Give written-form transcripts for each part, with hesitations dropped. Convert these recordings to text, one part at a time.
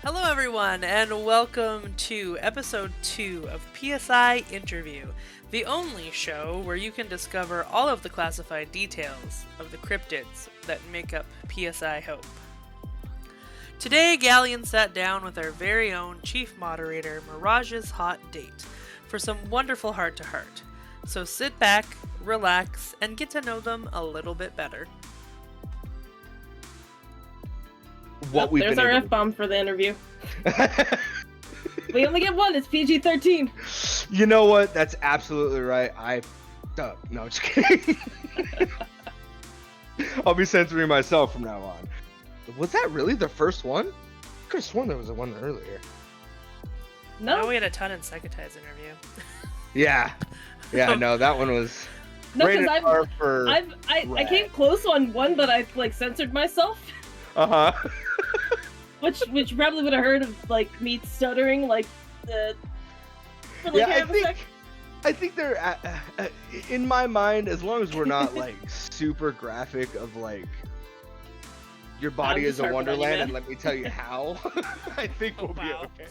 Hello, everyone, and welcome to episode 2 of PSI Interview, the only show where you can discover all of the classified details of the cryptids that make up PSI Hope. Today, Ghaleon sat down with our very own Chief Moderator, MiragesHotDate, for some wonderful heart to heart. So sit back, relax, and get to know them a little bit better. Oh, there's our F-bomb for the interview. We only get one. It's PG-13. You know what? That's absolutely right. No, just kidding. I'll be censoring myself from now on. Was that really the first one? I could have sworn there was a one earlier. No, we had a ton in Secretize's interview. Yeah, no, that one was. No, because I came close on one, but I censored myself. Which you probably would have heard of me stuttering for half a second. I think they're in my mind, as long as we're not super graphic of your body is a wonderland and let me tell you how. I think we'll be okay.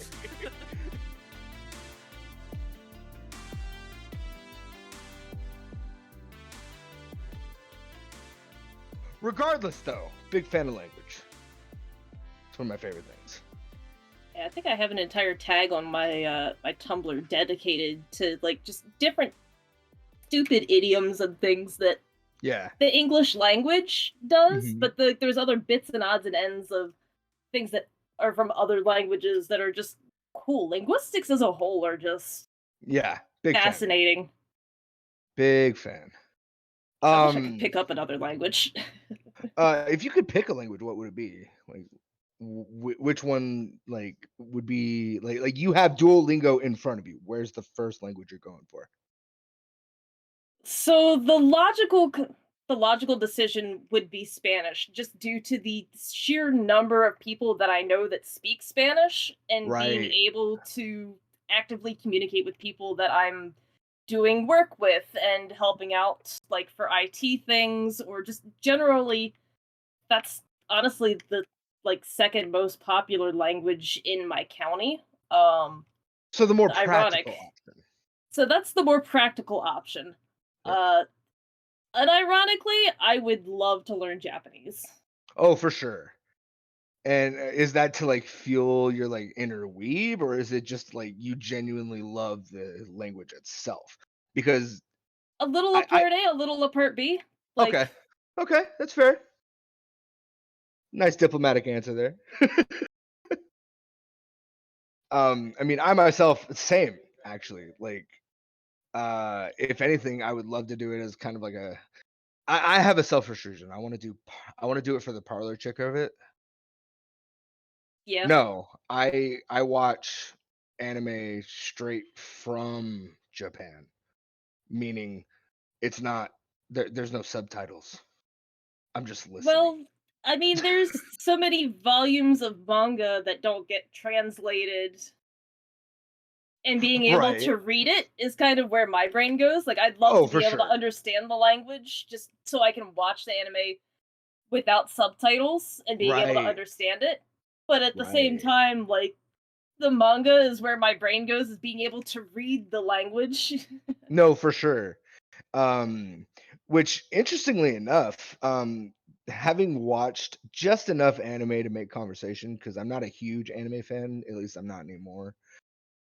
Regardless, though, big fan of language. It's one of my favorite things. Yeah, I think I have an entire tag on my my Tumblr dedicated to just different stupid idioms and things that the English language does, but there's other bits and odds and ends of things that are from other languages that are just cool. Linguistics as a whole are just big fascinating. Fan. Big fan. I wish I could pick up another language. If you could pick a language, what would it be? Which one would be you have Duolingo in front of you? Where's the first language you're going for? So the logical decision would be Spanish, just due to the sheer number of people that I know that speak Spanish and being able to actively communicate with people that I'm doing work with and helping out for IT things, or just generally. That's honestly the second most popular language in my county. So the more practical option. So that's the more practical option. Unironically, I would love to learn Japanese. Oh, for sure. And is that to fuel your inner weeb, or is it just you genuinely love the language itself? Because a little of part A, a little of part B. Okay, that's fair. Nice diplomatic answer there. I mean, I myself, same actually. If anything, I would love to do it as kind of I have a self restriction. I want to do it for the parlor chick of it. Yeah. No, I watch anime straight from Japan, meaning it's not there's no subtitles. I'm just listening. Well, I mean, there's so many volumes of manga that don't get translated, and being able to read it is kind of where my brain goes. I'd love to be able to understand the language just so I can watch the anime without subtitles and being able to understand it. But at the same time, the manga is where my brain goes, is being able to read the language. No, for sure. Which, interestingly enough, having watched just enough anime to make conversation, because I'm not a huge anime fan, at least I'm not anymore.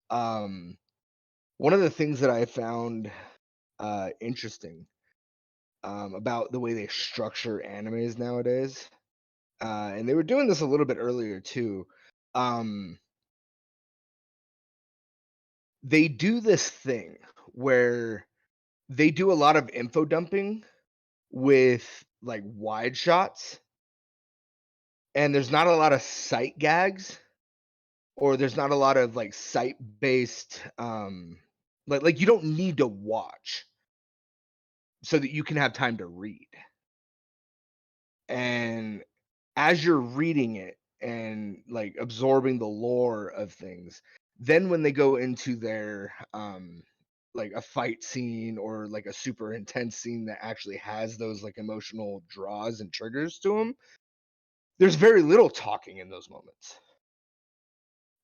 One of the things that I found interesting about the way they structure animes nowadays, and they were doing this a little bit earlier too. They do this thing where they do a lot of info dumping with wide shots, and there's not a lot of sight gags, or there's not a lot of sight based you don't need to watch so that you can have time to read. And as you're reading it and absorbing the lore of things, then when they go into their a fight scene or a super intense scene that actually has those emotional draws and triggers to them, there's very little talking in those moments.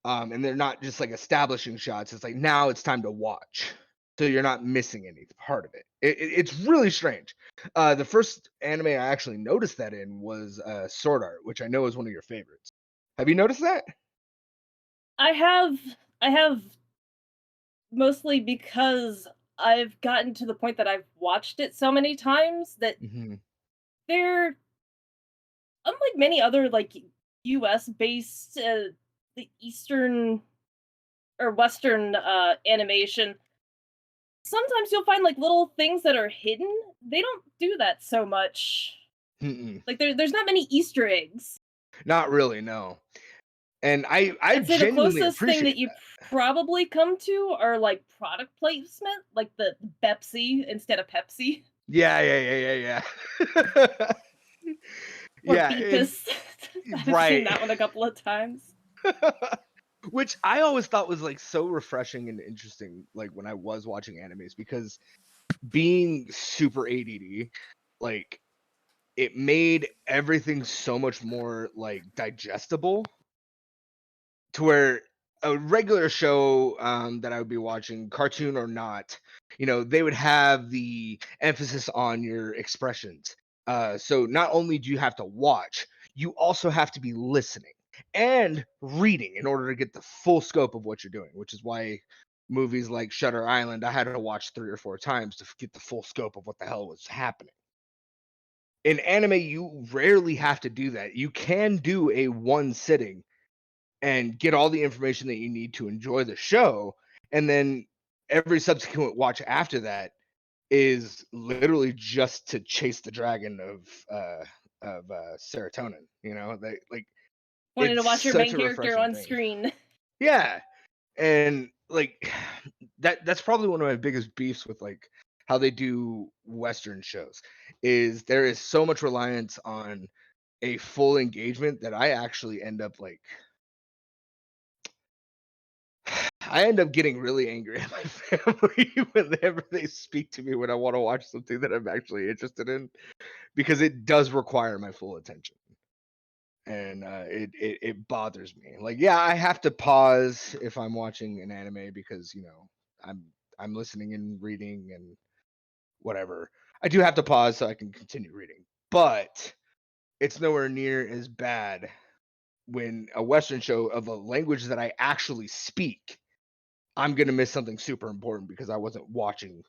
And they're not just like establishing shots. It's like now it's time to watch, so you're not missing any part of it. It's really strange. The first anime I actually noticed that in was Sword Art, which I know is one of your favorites. Have you noticed that? I have mostly because I've gotten to the point that I've watched it so many times that Hmm. they're unlike many other like US based the Eastern or Western animation. Sometimes you'll find like little things that are hidden. They don't do that so much. Mm-mm. Like there's not many Easter eggs. Not really, no. And I I'd say the genuinely closest thing that appreciate you that. probably come to are like product placement, like the Pepsi instead of Pepsi Yeah, yeah, yeah, yeah, yeah. or Yeah, and Beepus. I've seen right. that one a couple of times. Which I always thought was like so refreshing and interesting, like when I was watching animes, because being super ADD, like it made everything so much more like digestible to where a regular show that I would be watching, cartoon or not, they would have the emphasis on your expressions. So not only do you have to watch, you also have to be listening and reading in order to get the full scope of what you're doing, which is why movies like Shutter Island, I had to watch 3 or 4 times to get the full scope of what the hell was happening. In anime, you rarely have to do that. You can do a one sitting and get all the information that you need to enjoy the show, and then every subsequent watch after that is literally just to chase the dragon of serotonin. Like Wanting it's to watch your such main a character refreshing on thing. screen. Yeah, and like that's probably one of my biggest beefs with like how they do Western shows is there is so much reliance on a full engagement that I actually end up like I end up getting really angry at my family whenever they speak to me when I want to watch something that I'm actually interested in because it does require my full attention. And it bothers me. Like, yeah, I have to pause if I'm watching an anime because I'm I'm listening and reading and whatever. I do have to pause so I can continue reading, but it's nowhere near as bad when a Western show of a language that I actually speak, I'm gonna miss something super important because I wasn't watching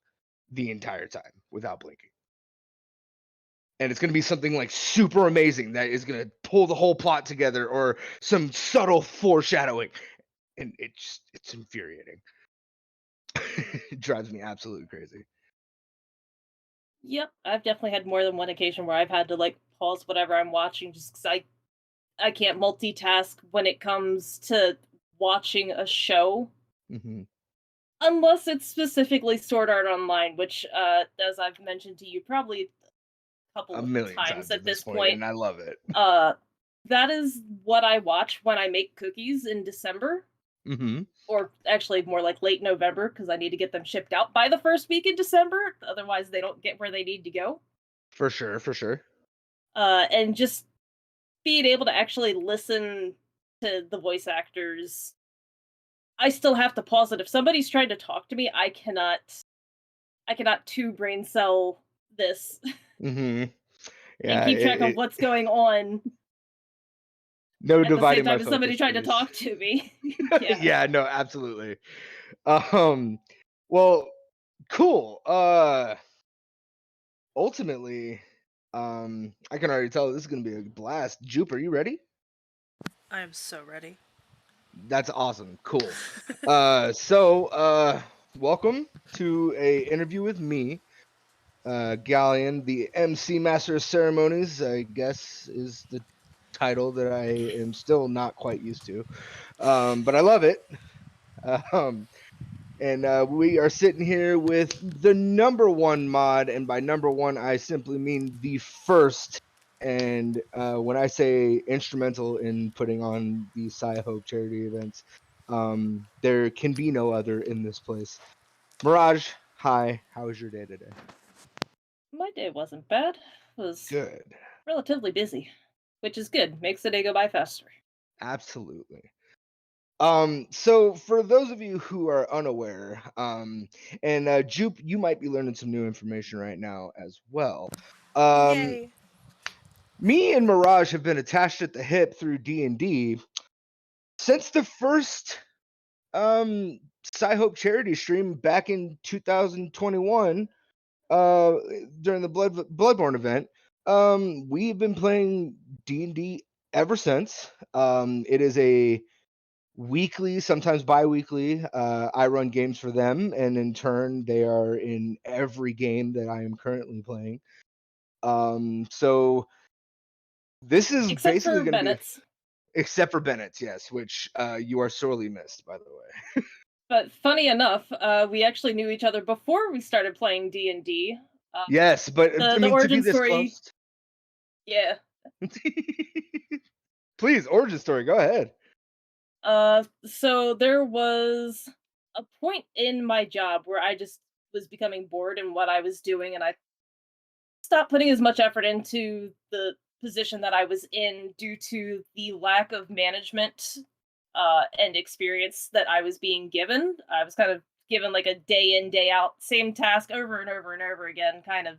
the entire time without blinking. And it's gonna be something like super amazing that is gonna pull the whole plot together or some subtle foreshadowing. And it's infuriating. It drives me absolutely crazy. Yep, I've definitely had more than one occasion where I've had to like pause whatever I'm watching just because I can't multitask when it comes to watching a show Hmm. unless it's specifically Sword Art Online, which as I've mentioned to you probably a A couple of million times times at at this this point, point. and I love it. Uh that is what I watch when I make cookies in December, Hmm. or actually more like late November because I need to get them shipped out by the first week in December, otherwise they don't get where they need to go. For sure, for sure. And just being able to actually listen to the voice actors, I still have to pause it. If somebody's trying to talk to me, I cannot two brain cell this Hmm. and Yeah, keep track of what's going on no at the same dividing my time as somebody focus, trying to please. talk to me. Yeah. Yeah, no, absolutely. Um, well, cool. Ultimately, I can already tell this is gonna be a blast. Jupe, are you ready? I am so ready. That's awesome. Cool. So welcome to a interview with me, Ghaleon, the MC Master of Ceremonies, I guess is the title that I am still not quite used to. But I love it. Um, and we are sitting here with the number one mod, and by number one, I simply mean the first. And when I say instrumental in putting on the PSI Hope charity events, there can be no other in this place. Mirage, hi. How was your day today? My day wasn't bad. It was Good. relatively busy, which is good. Makes the day go by faster. Absolutely. So for those of you who are unaware, and Jupe, you might be learning some new information right now as well. Yay. Me and Mirage have been attached at the hip through D&D since the first PSI Hope charity stream back in 2021, during the Bloodborne event. We've been playing D&D ever since. It is a weekly, sometimes bi-weekly. I run games for them, and in turn, they are in every game that I am currently playing. So this is Except basically for going to be, Bennett's. except for Bennett's, yes, which you are sorely missed, by the way. But funny enough, we actually knew each other before we started playing D&D. Yes, but I The mean, to be origin this story, close. yeah. Please, origin story, go ahead. So there was a point in my job where I just was becoming bored in what I was doing, and I stopped putting as much effort into the position that I was in due to the lack of management and experience that I was being given. I was kind of given like a day in, day out, same task over and over and over again, kind of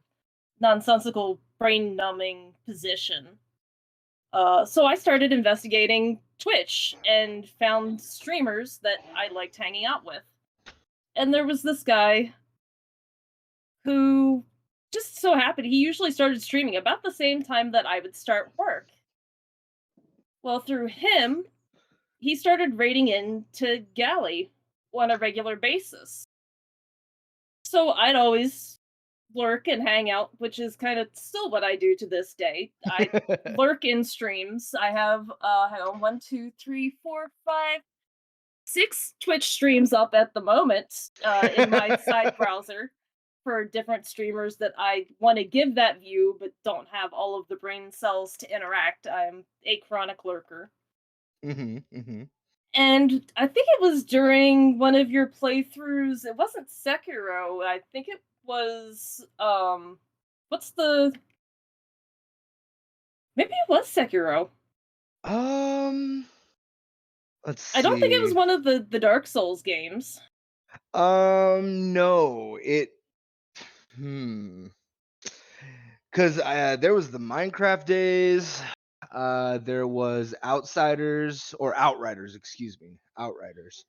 nonsensical, brain numbing position. So I started investigating Twitch and found streamers that I liked hanging out with. And there was this guy who just so happened he usually started streaming about the same time that I would start work. Well, through him, he started raiding into Galley on a regular basis. So I'd always lurk and hang out, which is kind of still what I do to this day. I lurk in streams. I have hang on, 1, 2, 3, 4, 5, 6 Twitch streams up at the moment in my side browser for different streamers that I want to give that view but don't have all of the brain cells to interact. I'm a chronic lurker. And I think it was during one of your playthroughs. It wasn't Sekiro. I think it was what's the maybe it was Sekiro. Let's I don't think it was see. one of the Dark Souls games. No, because there was the Minecraft days. There was Outsiders or Outriders, excuse me, Outriders.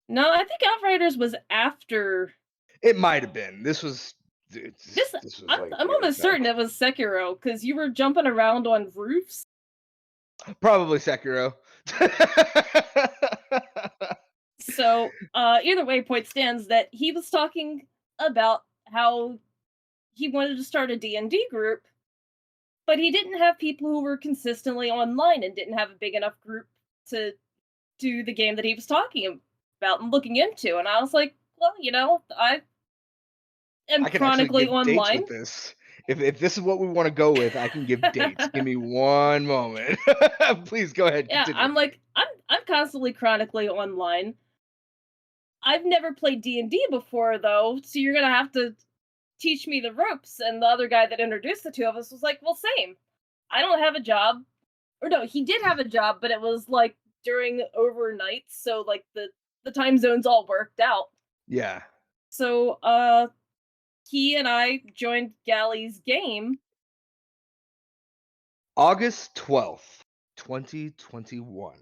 No, I think Outriders was after. It might have been. This was I'm like years almost back. certain it was Sekiro because you were jumping around on roofs. Probably Sekiro. So, either way, point stands that he was talking about how he wanted to start a D&D group, but he didn't have people who were consistently online and didn't have a big enough group to do the game that he was talking about and looking into. And I was like, well, I am I can actually chronically give dates online. with this. If this is what we want to go with, I can give dates. Give me one moment. Please go ahead, Yeah, continue. I'm constantly chronically online. I've never played D&D before though, so you're gonna have to teach me the ropes. And the other guy that introduced the two of us was like, well, same. I don't have a job. Or no, he did have a job, but it was like during overnight, so like the time zones all worked out. Yeah. So he and I joined Galley's game August 12th, 2021.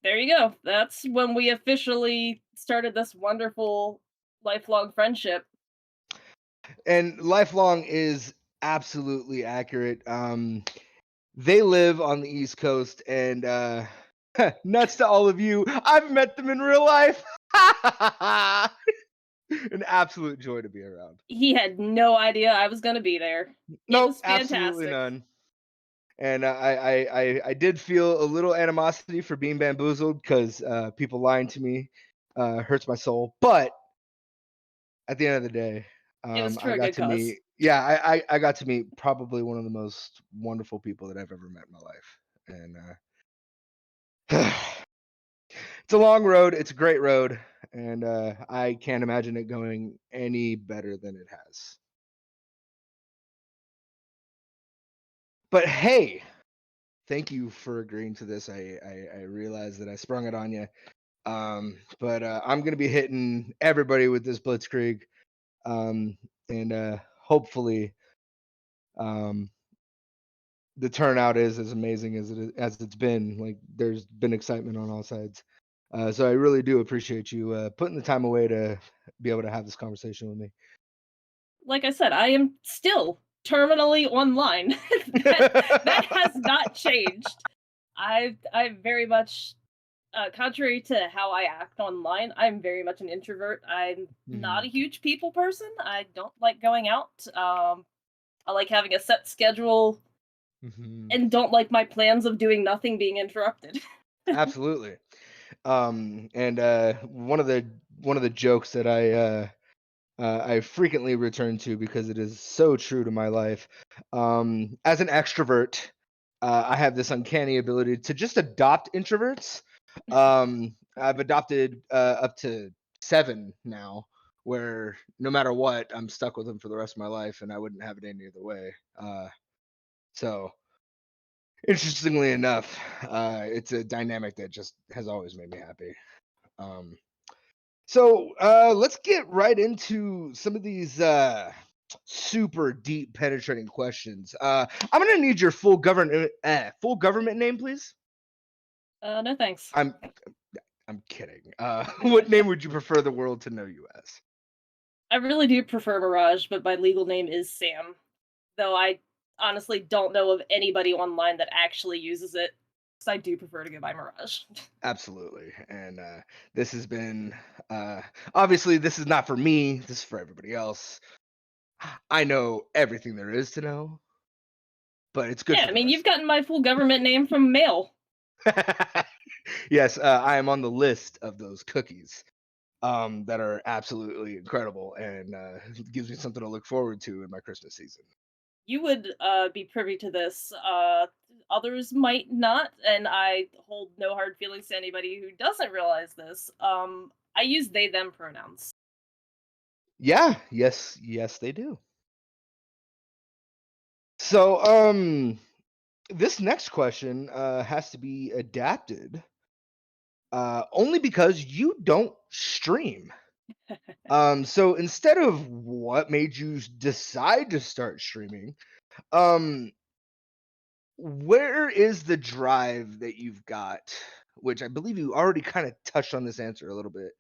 There you go. That's when we officially started this wonderful lifelong friendship. And lifelong is absolutely accurate. They live on the East Coast, and nuts to all of you. I've met them in real life. An absolute joy to be around. He had no idea I was going to be there. It was Absolutely fantastic. none. And I did feel a little animosity for being bamboozled because people lying to me hurts my soul. But at the end of the day, It was for I a got good to cause. meet. Yeah, I got to meet probably one of the most wonderful people that I've ever met in my life. And it's a long road. It's a great road, and I can't imagine it going any better than it has. But hey, thank you for agreeing to this. I realize that I sprung it on you. But I'm gonna be hitting everybody with this blitzkrieg, and hopefully, um, the turnout is as amazing as it's been. Like, there's been excitement on all sides. So I really do appreciate you putting the time away to be able to have this conversation with me. Like I said, I am still terminally online. That has not changed. I very much, contrary to how I act online, I'm very much an introvert. I'm not Mhm, a huge people person. I don't like going out. I like having a set schedule mhm. and don't like my plans of doing nothing being interrupted. Absolutely. And one of the jokes that I frequently return to because it is so true to my life. As an extrovert, I have this uncanny ability to just adopt introverts. I've adopted up to 7 now, where no matter what, I'm stuck with them for the rest of my life, and I wouldn't have it any other way. So, interestingly enough, it's a dynamic that just has always made me happy. Um, so let's get right into some of these super deep penetrating questions. I'm gonna need your full government name, please. No thanks. I'm I'm kidding. What name would you prefer the world to know you as? I really do prefer Mirage, but my legal name is Sam. Though I honestly don't know of anybody online that actually uses it. So I do prefer to go by Mirage. Absolutely. And this has been uh, obviously this is not for me. This is for everybody else. I know everything there is to know, but it's good Yeah, for I the mean, rest you've of gotten my full government name from mail. us. Yes, I am on the list of those cookies that are absolutely incredible and gives me something to look forward to in my Christmas season. You would be privy to this. Others might not, and I hold no hard feelings to anybody who doesn't realize this. I use they them pronouns. Yeah, yes, they do. So, this next question has to be adapted only because you don't stream. So instead of what made you decide to start streaming, um, where is the drive that you've got? Which I believe you already kind of touched on this answer a little bit.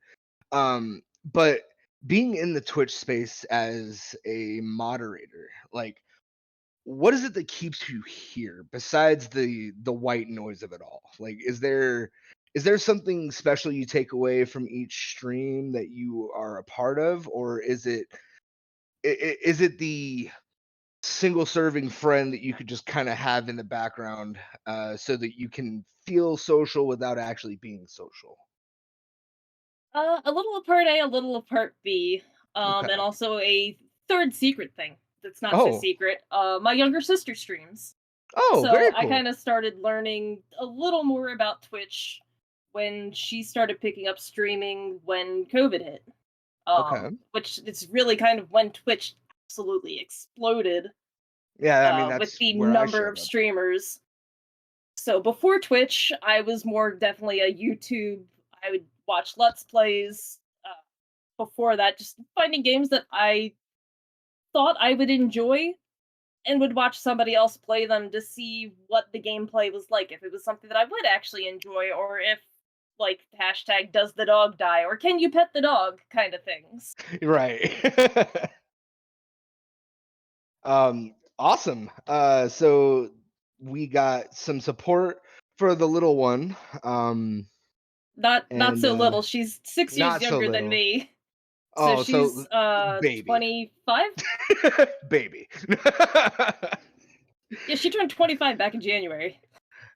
But being in the Twitch space as a moderator, like, what is it that keeps you here besides the white noise of it all? Like, is there something special you take away from each stream that you are a part of, or is it the single serving friend that you could just kind of have in the background so that you can feel social without actually being social? A little of part A, a little of part B, and Okay. also a third secret thing that's not so Oh, secret. My younger sister streams. oh, So very I cool. kind of started learning a little more about Twitch when she started picking up streaming when COVID hit. Okay. Which is really kind of when Twitch absolutely exploded Yeah, I mean with that's the where I number of showed up. streamers. So before Twitch, I was more definitely a YouTube. I would watch Let's Plays. Before that, just finding games that I thought I would enjoy and would watch somebody else play them to see what the gameplay was like, if it was something that I would actually enjoy, or if, like, hashtag does the dog die, or can you pet the dog kind of things. Right. Awesome. So we got some support for the little one. Not And so little. She's 6 years not so younger than little. me. So Oh, she's so baby. 25? Baby. Yeah, she turned 25 back in January.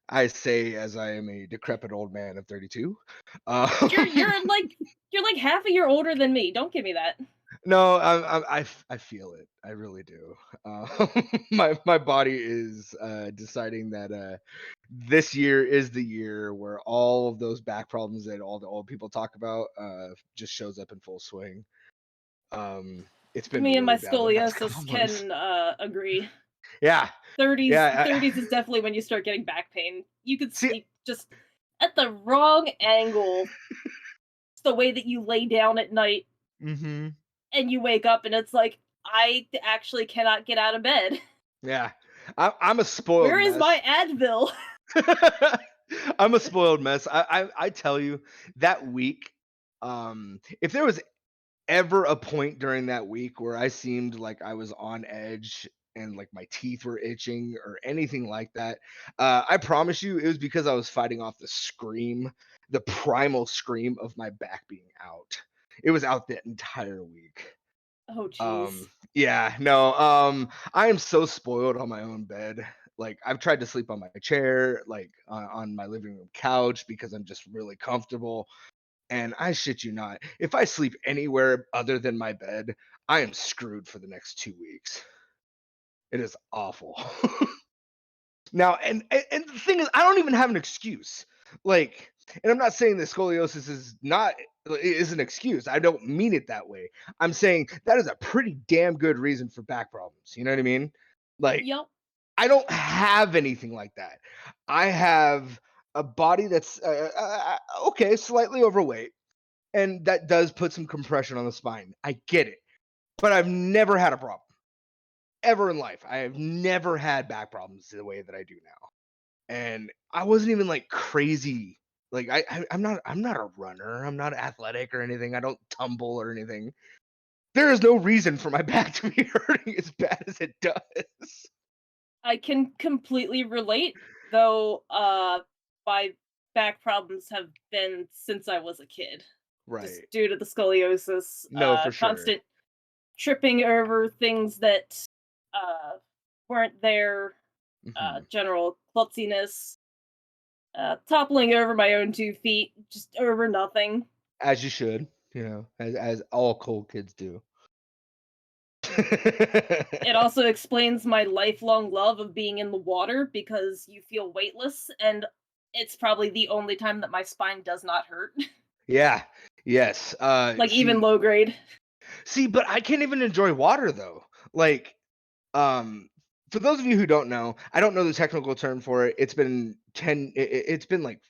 I say as I am a decrepit old man of 32. Um, You're you're like half a year older than me. Don't give me that. no, I feel it. I really do. My body is deciding that this year is the year where all of those back problems that all the old people talk about just shows up in full swing. It's been Me and my really bad the past couple scoliosis of months. can agree. Yeah. 30s is definitely when you start getting back pain. You could See, sleep just at the wrong angle. It's the way that you lay down at night mm-hmm. and you wake up and it's like, I actually cannot get out of bed. Yeah. I'm a spoiled Where is my mess. Advil? I'm a spoiled mess. I tell you, that week, if there was ever a point during that week where I seemed like I was on edge and like my teeth were itching or anything like that, I promise you it was because I was fighting off the primal scream of my back being out. It was out that entire week. Oh, jeez. Yeah, no, I am so spoiled on my own bed. Like, I've tried to sleep on my chair, like on my living room couch because I'm just really comfortable. And I shit you not, if I sleep anywhere other than my bed, I am screwed for the next 2 weeks. It is awful. Now, and the thing is, I don't even have an excuse. Like, and I'm not saying that scoliosis is an excuse. I don't mean it that way. I'm saying that is a pretty damn good reason for back problems. You know what I mean? Like, Yup. I don't have anything like that. I have a body that's okay, slightly overweight, and that does put some compression on the spine. I get it, but I've never had a problem ever in life. I have never had back problems the way that I do now. And I wasn't even like crazy. Like I'm not a runner. I'm not athletic or anything. I don't tumble or anything. There is no reason for my back to be hurting as bad as it does. I can completely relate, though, my back problems have been since I was a kid. Just Right. due to the scoliosis, No, for sure. constant tripping over things that, uh, weren't there, Hmm. general klutziness, toppling over my own 2 feet, just over nothing. As you should, as all cool kids do. It also explains my lifelong love of being in the water because you feel weightless, and it's probably the only time that my spine does not hurt. Yeah. Yes. Like, even See, low grade. but I can't even enjoy water though. Like, um, for those of you who don't know, I don't know the technical term for it. It's been it's been like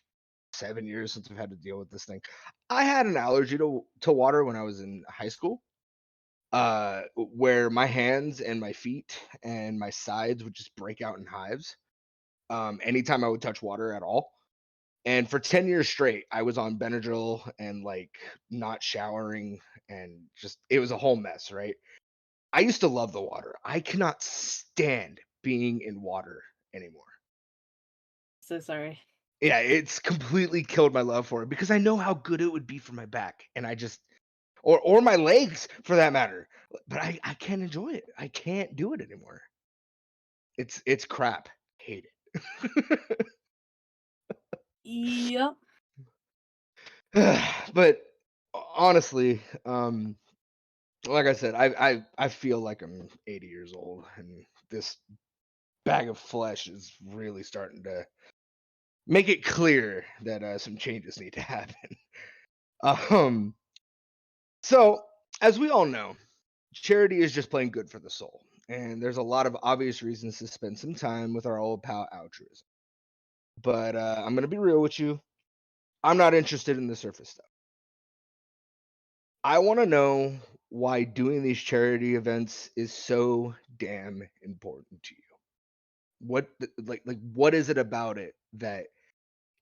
7 years since I've had to deal with this thing. I had an allergy to water when I was in high school. Where my hands and my feet and my sides would just break out in hives. Anytime I would touch water at all. And for 10 years straight, I was on Benadryl and like not showering and just it was a whole mess, right? I used to love the water. I cannot stand being in water anymore. So sorry. Yeah, it's completely killed my love for it because I know how good it would be for my back and I just or my legs for that matter. But I can't enjoy it. I can't do it anymore. It's crap. Hate it. Yep. But honestly, like I said, I feel like I'm 80 years old, and this bag of flesh is really starting to make it clear that some changes need to happen. Um, so as we all know, charity is just plain good for the soul, and there's a lot of obvious reasons to spend some time with our old pal altruism. But I'm gonna be real with you. I'm not interested in the surface stuff. I want to know why doing these charity events is so damn important to you. Like what is it about it that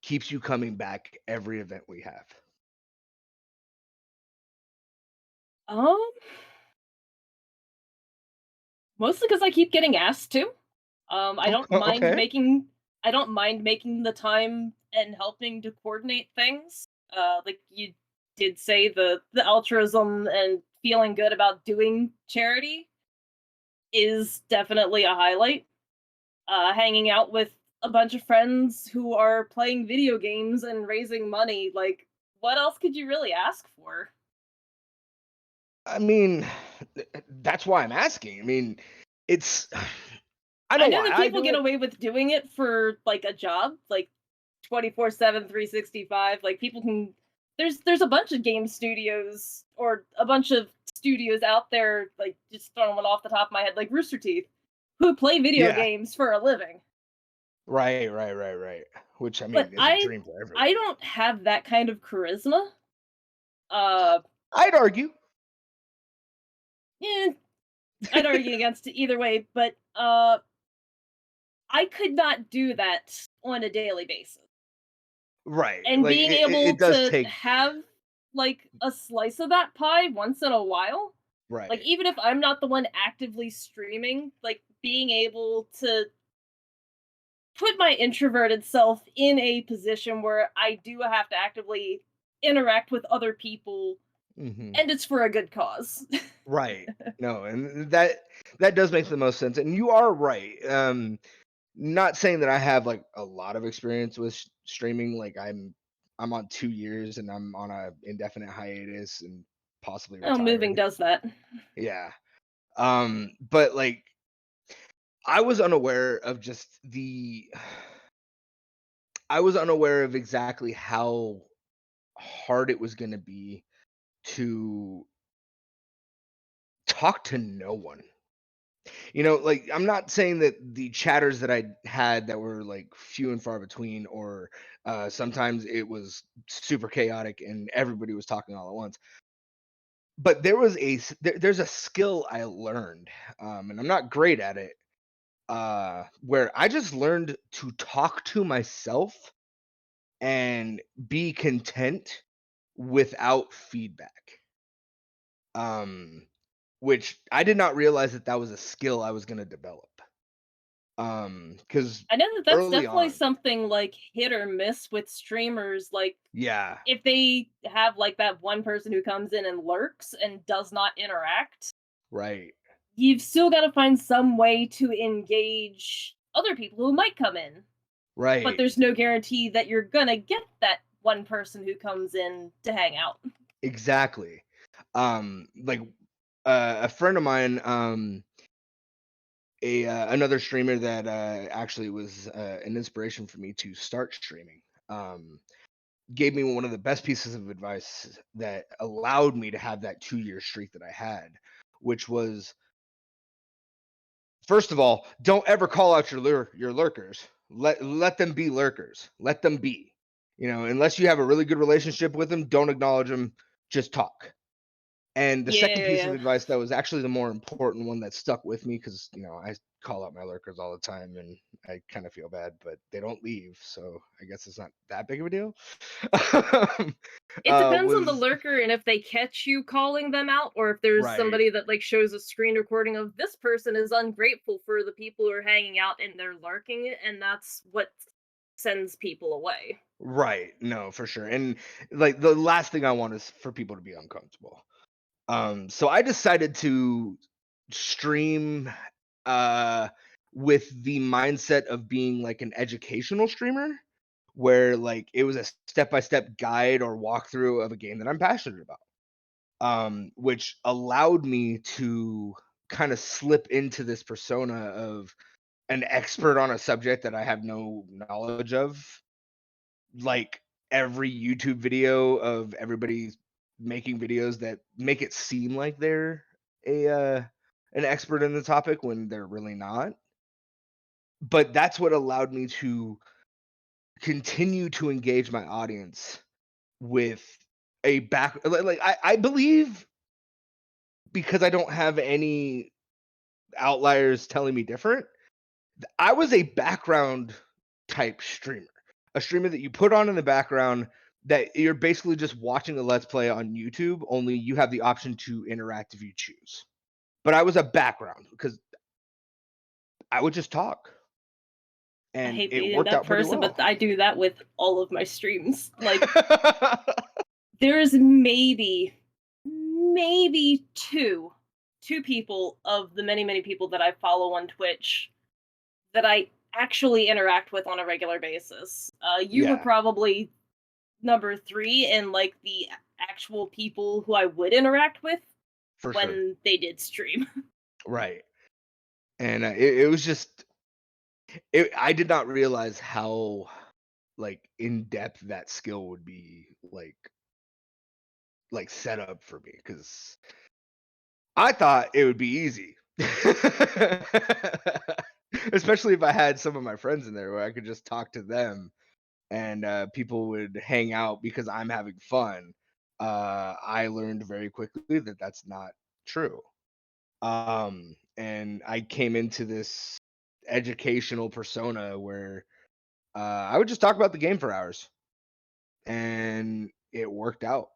keeps you coming back every event we have? Um, Mostly because I keep getting asked to. I don't mind Okay. making the time and helping to coordinate things. Like you did say, the altruism and feeling good about doing charity is definitely a highlight. Hanging out with a bunch of friends who are playing video games and raising money, like, what else could you really ask for? I mean, that's why I'm asking. I mean, it's I I know know why that I people do get it. away with doing it for like a job, like 24/7, 365. Like, people can there's a bunch of game studios or a bunch of studios out there, like, just throwing one off the top of my head, like Rooster Teeth, who play video Yeah. games for a living. Right. Which, I But mean, is a dream for everyone. I don't have that kind of charisma. Uh, I'd argue. eh, I'd argue against it either way, but I could not do that on a daily basis. Right. And Like, being it able does to take. have like a slice of that pie once in a while, like Right. even if I'm not the one actively streaming, like being able to put my introverted self in a position where I do have to actively interact with other people Hmm. and it's for a good cause. Right. No, and that does make the most sense. And you are right. Not saying that I have like a lot of experience with streaming. Like I'm on 2 years and I'm on a indefinite hiatus and possibly Oh, moving retired. does that. Yeah. But like I was unaware of just the I was unaware of exactly how hard it was going to be to talk to no one. Like, I'm not saying that the chatters that I had that were like few and far between, or sometimes it was super chaotic and everybody was talking all at once. But there's a skill I learned, and I'm not great at it. Where I just learned to talk to myself and be content without feedback. Um, which I did not realize that was a skill I was going to develop. Because I know that that's early definitely on, something like hit or miss with streamers. Like, yeah, if they have like that one person who comes in and lurks and does not interact, right, you've still got to find some way to engage other people who might come in. But right, there's no guarantee that you're gonna get that one person who comes in to hang out. exactly. Like a friend of mine, a another streamer that actually was an inspiration for me to start streaming. Gave me one of the best pieces of advice that allowed me to have that 2 year streak that I had, which was, first of all, don't ever call out your lurkers. Let them be lurkers. Let them be. Unless you have a really good relationship with them, don't acknowledge them. Just talk. And the second Yeah, piece of yeah. advice that was actually the more important one that stuck with me, because I call out my lurkers all the time and I kind of feel bad, but they don't leave, so I guess it's not that big of a deal. It depends on the Was lurker and if they catch you calling them out, or if there's right, somebody that like shows a screen recording of this person is ungrateful for the people who are hanging out and they're lurking, and that's what sends people away. right. No, for sure. And like the last thing I want is for people to be uncomfortable. So I decided to stream uh with the mindset of being like an educational streamer, where like it was a step-by-step guide or walkthrough of a game that I'm passionate about. Which allowed me to kind of slip into this persona of an expert on a subject that I have no knowledge of. Like every YouTube video of everybody making videos that make it seem like they're a an expert in the topic when they're really not. But that's what allowed me to continue to engage my audience with a back, like I believe, because I don't have any outliers telling me different. I was a background type streamer, a streamer that you put on in the background, that you're basically just watching a let's play on YouTube, only you have the option to interact if you choose. But I was a background because I would just talk I and hate it being worked that out pretty person, but well. I do that with all of my streams. Like, there's maybe two people of the many people that I follow on Twitch that I actually interact with on a regular basis. You were Yeah, probably number 3 in like the actual people who I would interact with for sure. when they did stream. Right. And it was just, I did not realize how like in depth that skill would be, like set up for me, because I thought it would be easy. Especially if I had some of my friends in there where I could just talk to them and people would hang out because I'm having fun. I learned very quickly that that's not true. And I came into this educational persona where I would just talk about the game for hours, and it worked out.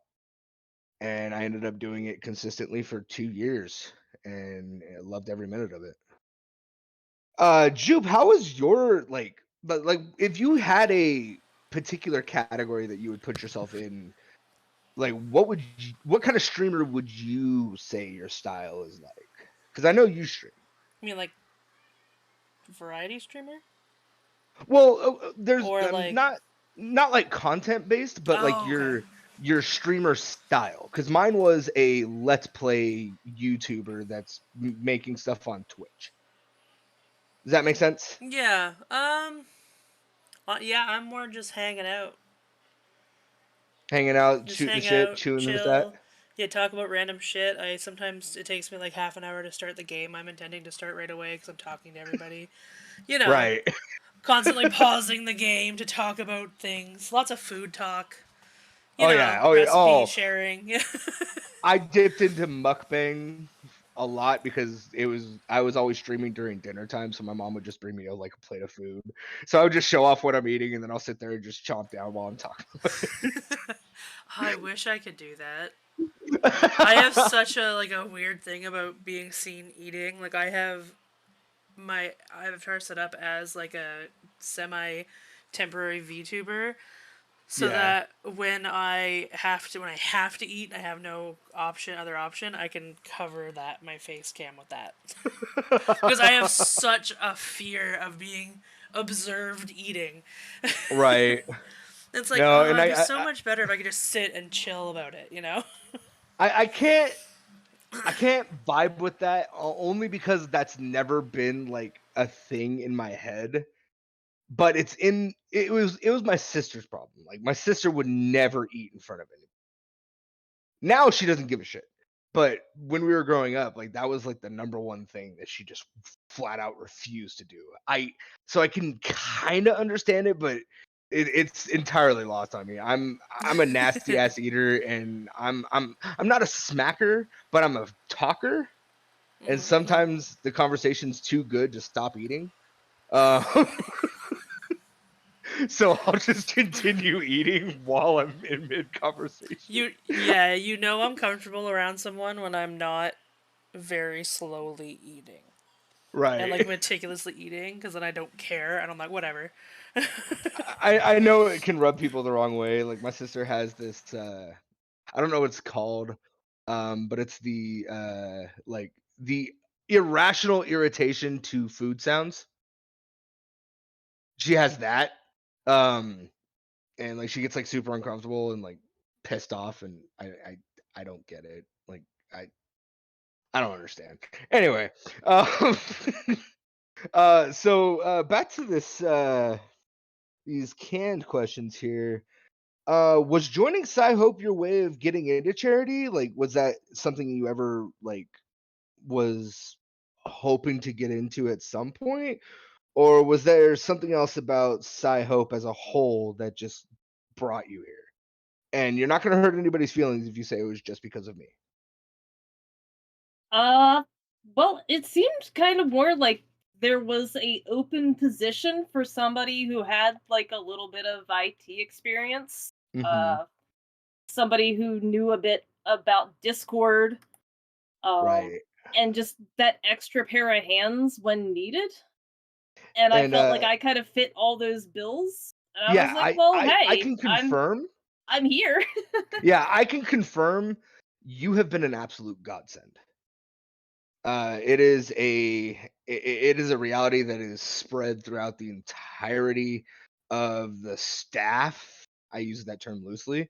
And I ended up doing it consistently for 2 years, and I loved every minute of it. Jupe, how was your but if you had a particular category that you would put yourself in, like what kind of streamer would you say your style is like? Because I know you stream. I mean, like variety streamer, Well, there's or like, not like content based, but like oh, okay. your streamer style. Because mine was a let's play YouTuber that's making stuff on Twitch. Does that make sense? Yeah. Yeah, I'm more just hanging out. Hanging out, Just shooting the hang shit, out, chewing the fat. chill. Yeah, talk about random shit. I sometimes it takes me like half an hour to start the game I'm intending to start right away because I'm talking to everybody. You know, Right. constantly pausing the game to talk about things. Lots of food talk. You Oh know, yeah. Oh yeah. recipe Oh, sharing. Yeah. I dipped into mukbang a lot because I was always streaming during dinner time, so my mom would just bring me like a plate of food. So I would just show off what I'm eating, and then I'll sit there and just chomp down while I'm talking. I wish I could do that. I have such a weird thing about being seen eating. Like I have her set up as like a semi temporary VTuber so Yeah. that when I have to eat, I have no other option, I can cover that my face cam with that. Because I have such a fear of being observed eating. Right. It's like, No, oh, and it'd be so much better if I could just sit and chill about it, you know? I can't vibe with that only because that's never been like a thing in my head. But it was my sister's problem. Like my sister would never eat in front of anybody. Now she doesn't give a shit. But when we were growing up, like that was like the number one thing that she just flat out refused to do. I can kind of understand it, but it's entirely lost on me. I'm a nasty ass eater, and I'm not a smacker, but I'm a talker. And sometimes the conversation's too good to stop eating. Uh, so I'll just continue eating while I'm in mid conversation. You know I'm comfortable around someone when I'm not very slowly eating. And like Right. meticulously eating, because then I don't care, and I'm like, whatever. I know it can rub people the wrong way. Like my sister has this I don't know what it's called, but it's the like the irrational irritation to food sounds. She has that. Um and like she gets like super uncomfortable and like pissed off, and I don't get it. Like I I don't understand. Anyway, um so back to this these canned questions here. Was joining Sci Hope your way of getting into charity? Like, was that something you ever like was hoping to get into at some point, or was there something else about Sci Hope as a whole that just brought you here? And you're not going to hurt anybody's feelings if you say it was just because of me. Uh, well, it seemed kind of more like there was a open position for somebody who had like a little bit of IT experience. Mm-hmm. Uh, Somebody who knew a bit about Discord, um, Right. and just that extra pair of hands when needed. And I And felt like I kind of fit all those bills. And I was yeah, like, well, I hey, can confirm. I'm here. Yeah, I can confirm you have been an absolute godsend. It is it is a reality that is spread throughout the entirety of the staff. I use that term loosely.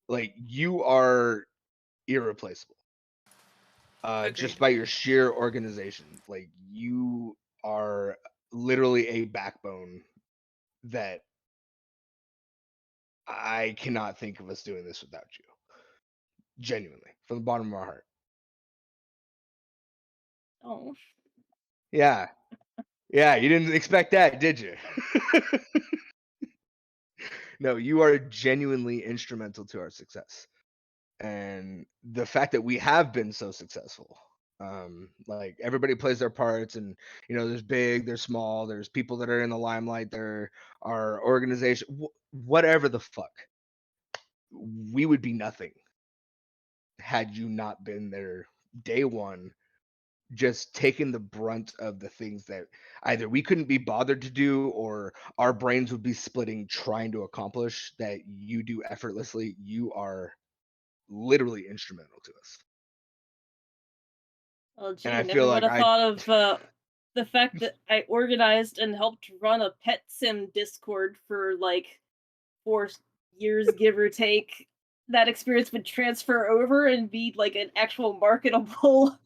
Like you are irreplaceable. Just Agreed. by your sheer organization. Like you are literally a backbone that I cannot think of us doing this without you. Genuinely, from the bottom of my heart. Oh. Yeah. Yeah, you didn't expect that, did you? No, you are genuinely instrumental to our success. And the fact that we have been so successful, like everybody plays their parts, and there's big, there's small, there's people that are in the limelight, there are organization, whatever the fuck. We would be nothing had you not been there day one, just taking the brunt of the things that either we couldn't be bothered to do or our brains would be splitting trying to accomplish, that you do effortlessly. You are literally instrumental to us. Well, And gee, I I feel never would like have thought of the fact that I organized and helped run a pet sim Discord for like 4 years, give or take. That experience would transfer over and be like an actual marketable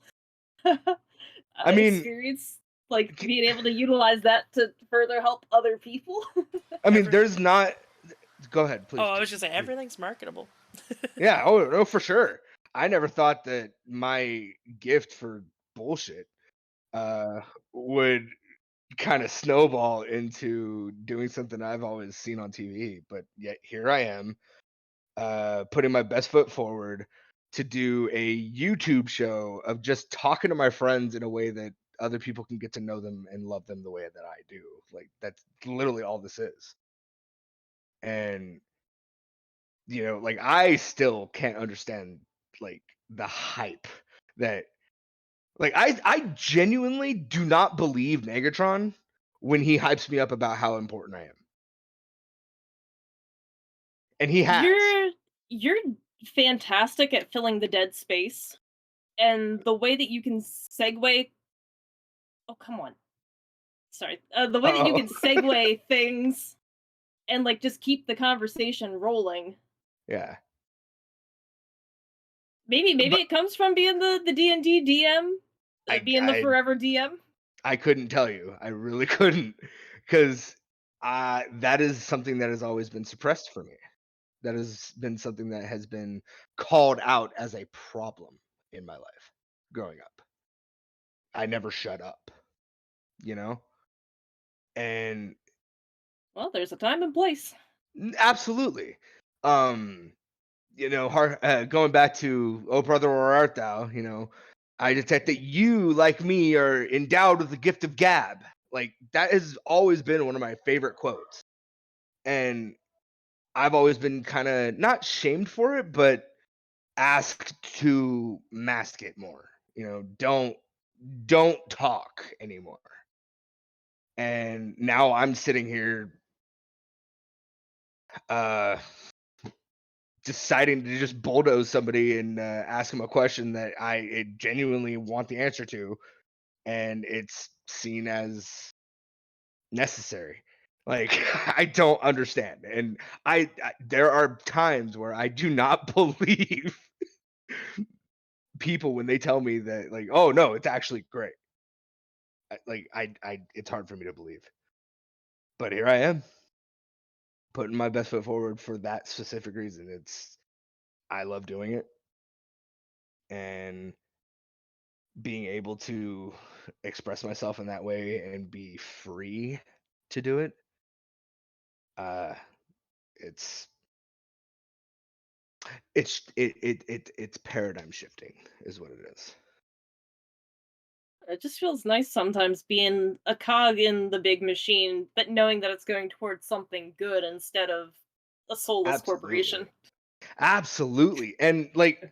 I mean, experience. Like being able to utilize that to further help other people. there's not. Go ahead, Oh, please. I was just saying Please. everything's marketable. Yeah. Oh no, for sure. I never thought that my gift for bullshit uh would kind of snowball into doing something I've always seen on TV, but yet here I am, putting my best foot forward to do a YouTube show of just talking to my friends in a way that other people can get to know them and love them the way that I do. Like that's literally all this is. And like I still can't understand like the hype that like I genuinely do not believe Negatron when he hypes me up about how important I am. And he has. You're fantastic at filling the dead space, and the way that you can segue. Oh, come on. Sorry. The way that you Oh. can segue things and like just keep the conversation rolling. Yeah. Maybe But it comes from being the D&D DM, I being the I forever DM. I couldn't tell you. I really couldn't, because that is something that has always been suppressed for me. That has been something that has been called out as a problem in my life growing up. I never shut up, you know? And Well, there's a time and place. absolutely. Um, going back to "Oh Brother, Where Art Thou?" I detect that you, like me, are endowed with the gift of gab. Like that has always been one of my favorite quotes, and I've always been kind of not shamed for it, but asked to mask it more. Don't talk anymore. And now I'm sitting here uh deciding to just bulldoze somebody and ask them a question that I genuinely want the answer to, and it's seen as necessary. Like I don't understand, and I there are times where I do not believe people when they tell me that, like, oh no, it's actually great. It's hard for me to believe, but here I am putting my best foot forward for that specific reason. I love doing it, and being able to express myself in that way and be free to do it, uh it's it's paradigm shifting is what it is. It just feels nice sometimes being a cog in the big machine, but knowing that it's going towards something good instead of a soulless Absolutely. corporation. Absolutely. And like,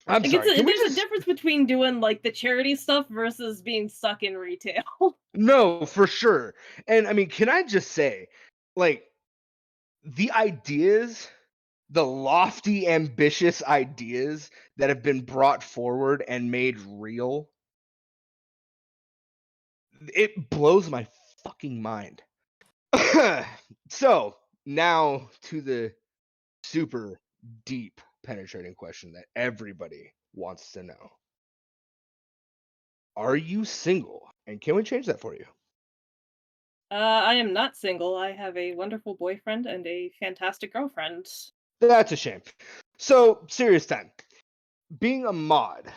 I'm Like sorry, can we there's a just difference between doing like the charity stuff versus being stuck in retail. no, for sure. And I mean, can I just say, like, the ideas, the lofty, ambitious ideas that have been brought forward and made real, it blows my fucking mind. So now to the super deep penetrating question that everybody wants to know. Are you single? And can we change that for you? I am not single. I have a wonderful boyfriend and a fantastic girlfriend. That's a shame. So, serious time. Being a mod,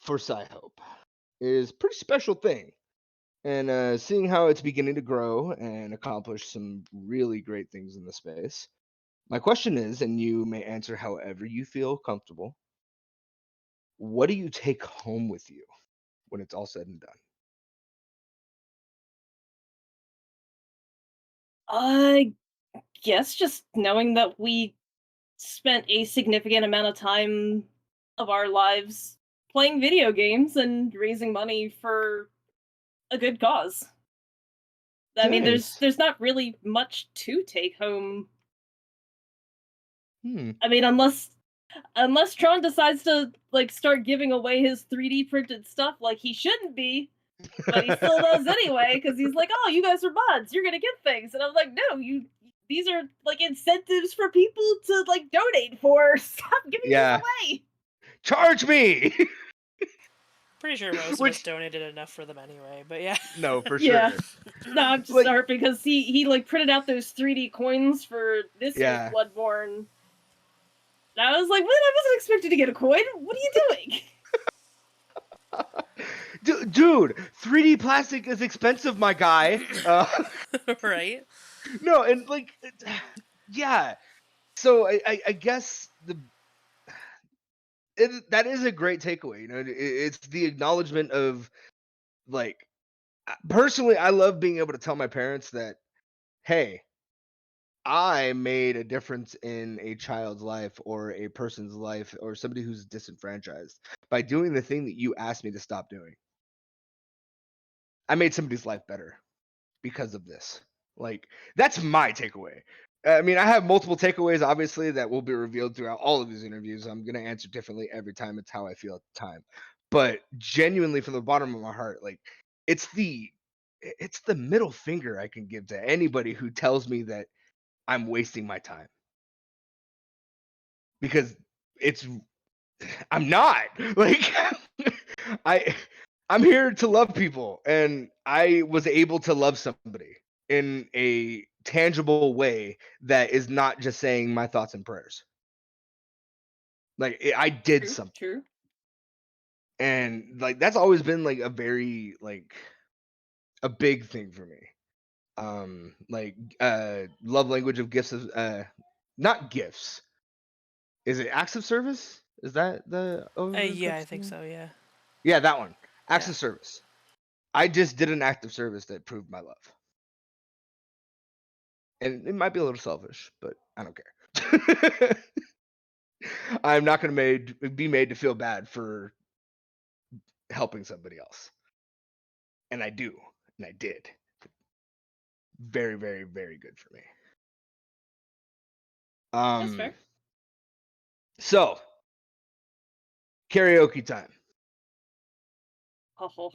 for PSI Hope is a pretty special thing. And seeing how it's beginning to grow and accomplish some really great things in the space, my question is, and you may answer however you feel comfortable, what do you take home with you when it's all said and done? I guess just knowing that we spent a significant amount of time of our lives playing video games and raising money for a good cause. I mean, Nice. there's not really much to take home. Hmm. I mean, unless Tron decides to like start giving away his 3D printed stuff like he shouldn't be, but he still does anyway because he's like, "Oh, you guys are mods, you're gonna get things," and I'm like, "No, you. These are like incentives for people to like donate for. Stop giving these Yeah. away." Charge me. Pretty sure most of us donated enough for them anyway, but yeah. No, for Yeah. sure. No, I'm just Like, hurt because he like printed out those 3D coins for this year's yeah. Bloodborne. And I was like, "What? I wasn't expecting to get a coin. What are you doing?" Dude, 3D plastic is expensive, my guy. Right? No, and like, yeah. So I guess that is a great takeaway. You know, it's the acknowledgement of like, personally, I love being able to tell my parents that, hey, I made a difference in a child's life or a person's life or somebody who's disenfranchised by doing the thing that you asked me to stop doing. I made somebody's life better because of this. Like, that's my takeaway. I mean, I have multiple takeaways, obviously, that will be revealed throughout all of these interviews. I'm going to answer differently every time. It's how I feel at the time. But genuinely, from the bottom of my heart, like, it's the middle finger I can give to anybody who tells me that I'm wasting my time, because it's I'm not. Like, I I'm here to love people, and I was able to love somebody in a tangible way that is not just saying my thoughts and prayers. Like, I did True, something. true. And like, that's always been like a very like a big thing for me. Like, love language of gifts of not gifts. Is it acts of service? Is that the Yeah, I think overarching? so, yeah. Yeah, that one. Acts Yeah. of service. I just did an act of service that proved my love. And it might be a little selfish, but I don't care. I'm not going to be made to feel bad for helping somebody else. And I do. And I did. Very, very, very good for me. That's fair. So, karaoke time. Oh,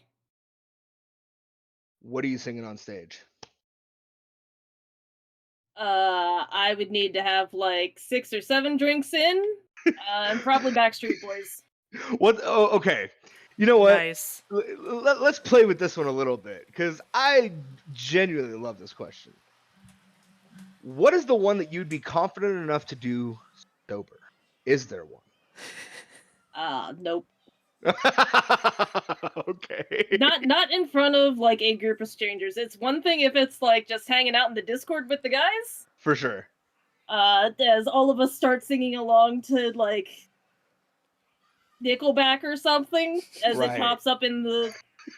What are you singing on stage? I would need to have like 6 or 7 drinks in, and probably Backstreet Boys. What? Oh, okay. You know what? Nice. Let's play with this one a little bit, because I genuinely love this question. What is the one that you'd be confident enough to do sober? Is there one? Nope. Okay. Not in front of like a group of strangers. It's one thing if it's like just hanging out in the Discord with the guys. For sure. As all of us start singing along to like Nickelback or something, as it Right. pops up in the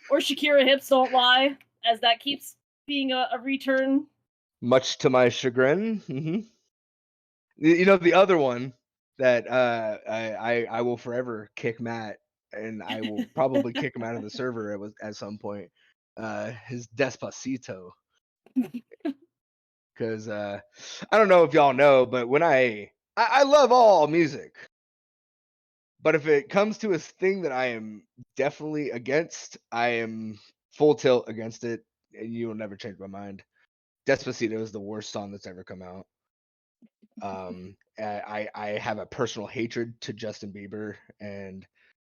or Shakira Hips Don't Lie, as that keeps being a return. Much to my chagrin. You know, the other one that I will forever kick Matt, and I will probably kick him out of the server at some point. His Despacito. Because I don't know if y'all know, but when I love all music, but if it comes to a thing that I am definitely against, I am full tilt against it, and you will never change my mind. Despacito is the worst song that's ever come out. I have a personal hatred to Justin Bieber and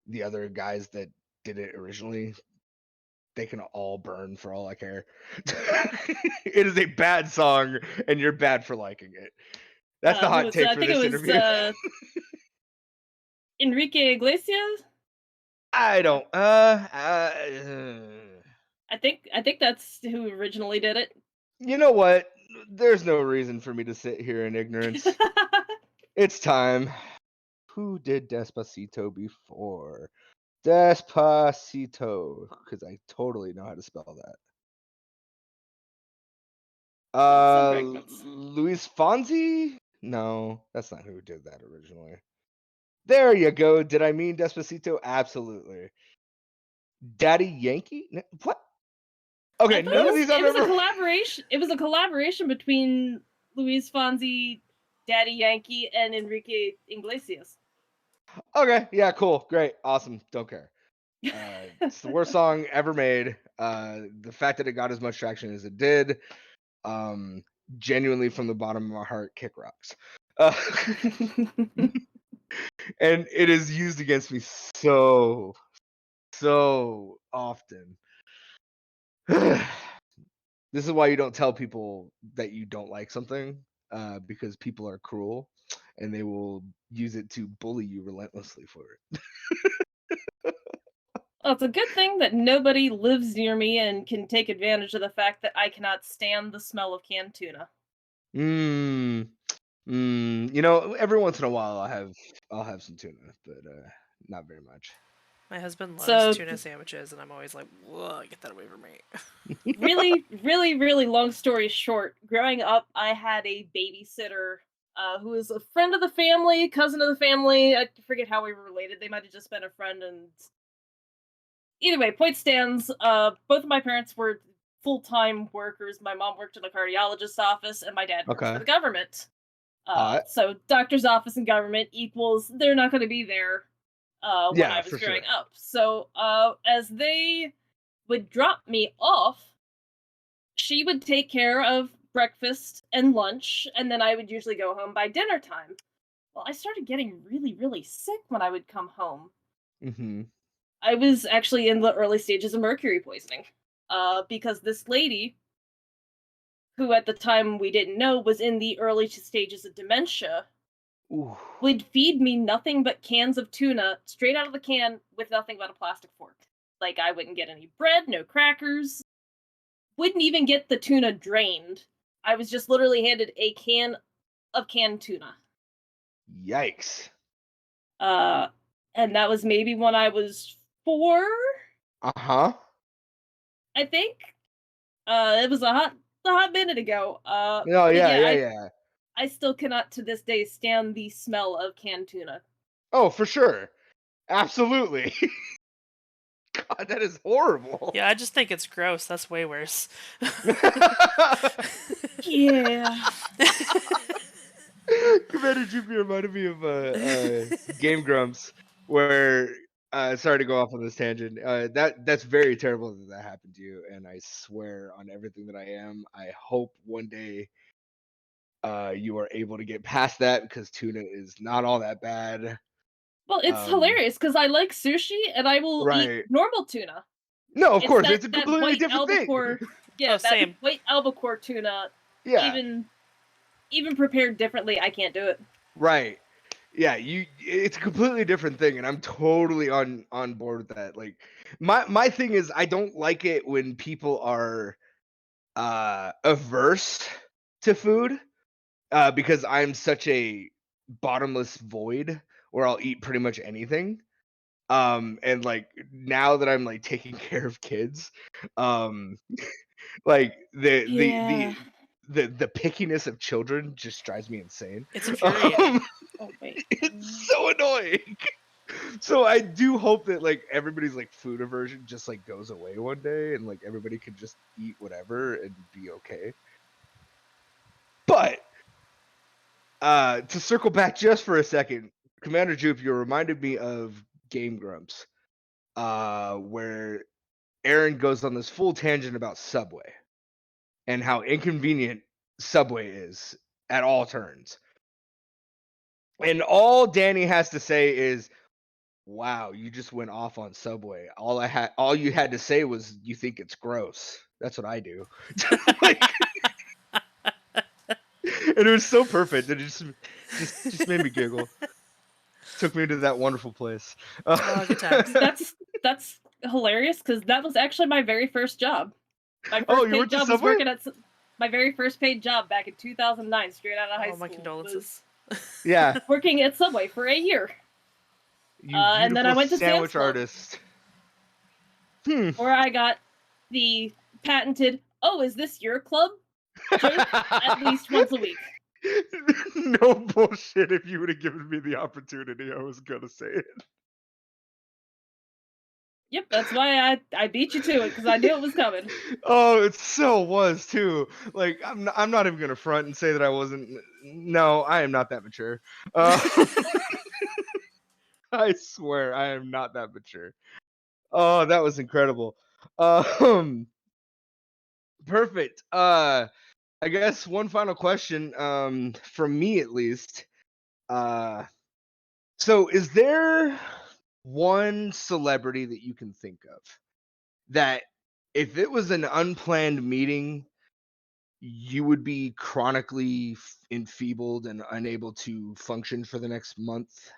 the other guys that did it originally. They can all burn for all I care. It is a bad song, and you're bad for liking it. That's the hot take I for think it this was interview. Enrique Iglesias. I don't. I think that's who originally did it. You know what? There's no reason for me to sit here in ignorance. It's time. Who did Despacito before? Despacito, because I totally know how to spell that. Some fragments. Luis Fonsi? No, that's not who did that originally. There you go. Did I mean Despacito? Absolutely. Daddy Yankee? What? Okay, I thought none of these I've it was ever. a collaboration. It was a collaboration between Luis Fonsi, Daddy Yankee, and Enrique Iglesias. Okay, yeah, cool, great, awesome. Don't care. It's the worst song ever made. The fact that it got as much traction as it did, genuinely from the bottom of my heart, kick rocks. And it is used against me so often. This is why you don't tell people that you don't like something, because people are cruel and they will use it to bully you relentlessly for it. Well, it's a good thing that nobody lives near me and can take advantage of the fact that I cannot stand the smell of canned tuna. You know, every once in a while I'll have some tuna, but not very much. My husband loves So, tuna sandwiches, and I'm always like, whoa, get that away from me. really, really, really long story short, growing up, I had a babysitter who was a friend of the family, cousin of the family. I forget how we were related. They might have just been a friend. And either way, point stands. Both of my parents were full-time workers. My mom worked in a cardiologist's office, and my dad worked for Okay. the government. Hot. So doctor's office and government equals they're not going to be there when Yeah, I was for growing sure. up. So as they would drop me off, she would take care of breakfast and lunch, and then I would usually go home by dinner time. Well, I started getting really, really sick when I would come home. Mm-hmm. I was actually in the early stages of mercury poisoning because this lady, who at the time we didn't know was in the early stages of dementia, Ooh. would feed me nothing but cans of tuna straight out of the can with nothing but a plastic fork. Like, I wouldn't get any bread, no crackers, wouldn't even get the tuna drained. I was just literally handed a can of canned tuna. Yikes. Uh, and that was maybe when I was 4, Uh-huh. I think. It was a hot minute ago. No, But yeah, yeah, yeah, yeah. I still cannot to this day stand the smell of canned tuna. Oh, for sure. Absolutely. God, that is horrible. Yeah, I just think it's gross. That's way worse. Yeah. Commander Jupiter reminded me of Game Grumps, where sorry to go off on this tangent. That's very terrible that that happened to you, and I swear on everything that I am, I hope one day you are able to get past that because tuna is not all that bad. Well, it's hilarious because I like sushi and I will eat Right. normal tuna. No, of It's course, it's a that completely white different thing. albacore, Oh, yeah, that same. white albacore tuna. Yeah. Even prepared differently, I can't do it. Right. Yeah, it's a completely different thing, and I'm totally on board with that. Like my thing is I don't like it when people are averse to food, because I'm such a bottomless void where I'll eat pretty much anything. And like now that I'm like taking care of kids, um like Yeah. the pickiness of children just drives me insane. It's infuriating. Oh wait. It's so annoying. So I do hope that like everybody's like food aversion just like goes away one day and like everybody can just eat whatever and be okay. But to circle back just for a second, Commander Jupe, you reminded me of Game Grumps, where Aaron goes on this full tangent about Subway and how inconvenient Subway is at all turns. And all Danny has to say is, wow, you just went off on Subway. All you had to say was you think it's gross. That's what I do. Like, and it was so perfect that it just made me giggle. Took me to that wonderful place. Oh, good times. That's hilarious because that was actually my very first job. My Oh, first you paid worked at job was Subway? working at my very first paid job back in 2009, straight out of high Oh, my school. condolences. Yeah. Working at Subway for a year. You And then I beautiful went to Sam's sandwich Club, artist. where I got the patented, "Oh, is this your club?" joke at least once a week. No bullshit. If you would have given me the opportunity, I was gonna say it. Yep, that's why I beat you to it because I knew it was coming. Oh, it so was too. Like I'm not even gonna front and say that I wasn't. No, I am not that mature. I swear I am not that mature. Oh, that was incredible. Perfect. I guess one final question, from me at least. So is there one celebrity that you can think of that if it was an unplanned meeting, you would be chronically enfeebled and unable to function for the next month?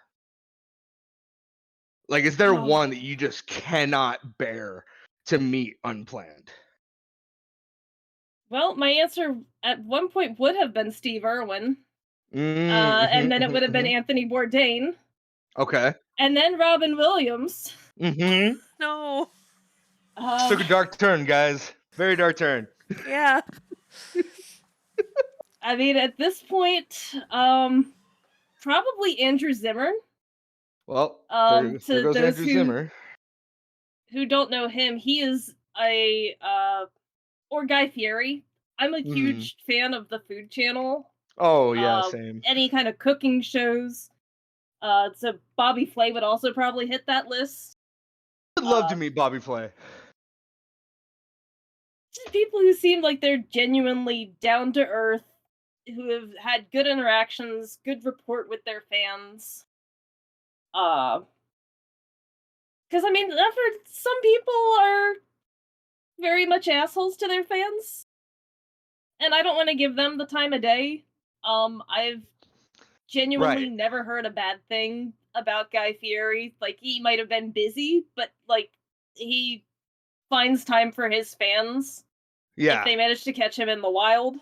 Like, is there Oh, one that you just cannot bear to meet unplanned? well, my answer at one point would have been Steve Irwin, and then it would have been Mhm. Anthony Bourdain, Okay. and then Robin Williams. Mhm. No. Just took a dark turn, guys. Very dark turn. Yeah. I mean, at this point, probably Andrew Zimmern. Well, there To goes those Andrew Zimmer. who don't know him, he is a or Guy Fieri. I'm a Mhm. huge fan of the Food Channel. Oh, yeah, same. Any kind of cooking shows. So Bobby Flay would also probably hit that list. I'd love to meet Bobby Flay. Just people who seem like they're genuinely down to earth, who have had good interactions, good rapport with their fans. Because I mean, I've heard some people are very much assholes to their fans, and I don't want to give them the time of day. I've genuinely Right. never heard a bad thing about Guy Fieri. Like, he might have been busy, but like, he finds time for his fans if Yeah. they manage to catch him in the wild.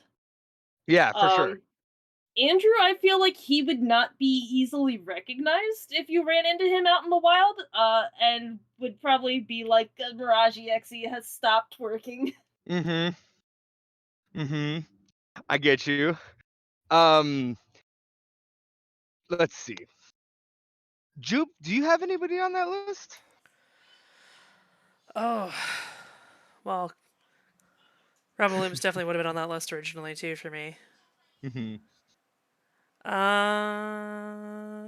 Yeah, for sure. Andrew, I feel like he would not be easily recognized if you ran into him out in the wild, and would probably be like, Mirage EXE has stopped working. Mhm. Mhm. I get you. Um, let's see. Jupe, do you have anybody on that list? Oh. Well, Robin Williams definitely would have been on that list originally, too, for me. Mhm.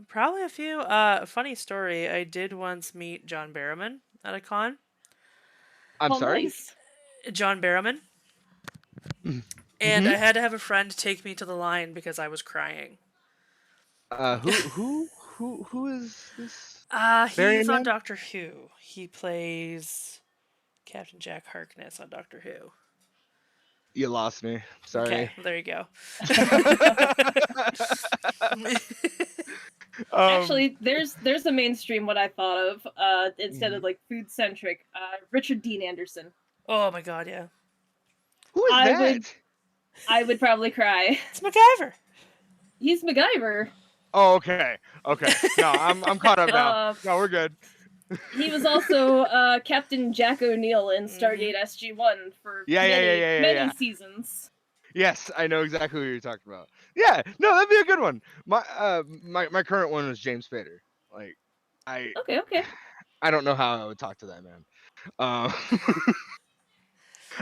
Probably a few. Funny story. I did once meet John Barrowman at a con. I'm Oh, sorry? nice. John Barrowman. And Mhm. I had to have a friend take me to the line because I was crying. Who is this He's Varian on man? Doctor Who. He plays Captain Jack Harkness on Doctor Who. You lost me. Okay, Sorry. well, there you go. um, Actually, there's a mainstream what I thought of, instead of mhm. like food centric. Richard Dean Anderson. Oh my god, yeah. Who is I would that? I would probably cry. It's MacGyver. He's MacGyver. Oh, okay. Okay. No, I'm caught up now. Uh, No, we're good. he was also Captain Jack O'Neill in Mm-hmm. Stargate SG-1 for Yeah, yeah, yeah, yeah, yeah, many yeah. seasons. Yes, I know exactly who you're talking about. Yeah, no, that'd be a good one. My current one is James Spader. Like, I Okay. I don't know how I would talk to that man. Um,